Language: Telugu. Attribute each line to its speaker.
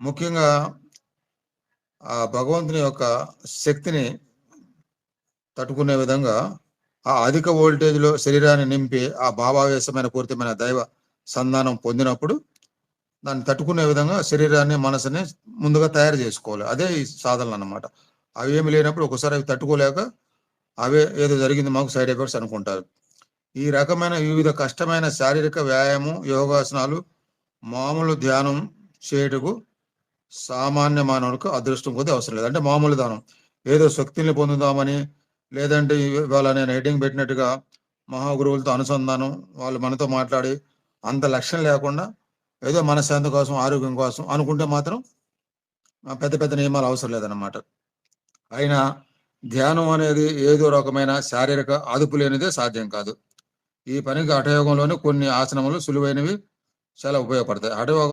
Speaker 1: ముఖ్యంగా భగవంతుని యొక్క శక్తిని తట్టుకునే విధంగా ఆ అధిక వోల్టేజ్‌లో శరీరాన్ని నింపి, ఆ భావావేశమైన పూరితమైన దైవ సంధానం పొందినప్పుడు, దాన్ని తట్టుకునే విధంగా శరీరాన్ని, మనసుని ముందుగా తయారు చేసుకోవాలి. అదే ఈ సాధనలన్నమాట. అవేమి లేనప్పుడు ఒక్కోసారి అవి తట్టుకోలేక, అవే ఏదో జరిగింది మాకు సైడ్ ఎఫెక్ట్స్ అనుకుంటారు. ఈ రకమైన వివిధ కష్టమైన శారీరక వ్యాయామం, యోగాసనాలు మామూలు ధ్యానం చేయుటకు సామాన్య మానవునికి అదృష్టం కొద్దీ అవసరం లేదు. అంటే మామూలు దానం. ఏదో శక్తిని పొందుదామని, లేదంటే ఇవాళ నేను హెడ్డింగ్ పెట్టినట్టుగా మహాగురువులతో అనుసంధానం, వాళ్ళు మనతో మాట్లాడి అంత లక్ష్యం లేకుండా ఏదో మనశ్శాంతి కోసం, ఆరోగ్యం కోసం అనుకుంటే మాత్రం పెద్ద పెద్ద నియమాలు అవసరం లేదన్నమాట. అయినా ధ్యానం అనేది ఏదో రకమైన శారీరక అదుపు లేనిదే సాధ్యం కాదు. ఈ పనికి హఠయోగంలోని కొన్ని ఆసనములు సులువైనవి చాలా ఉపయోగపడతాయి.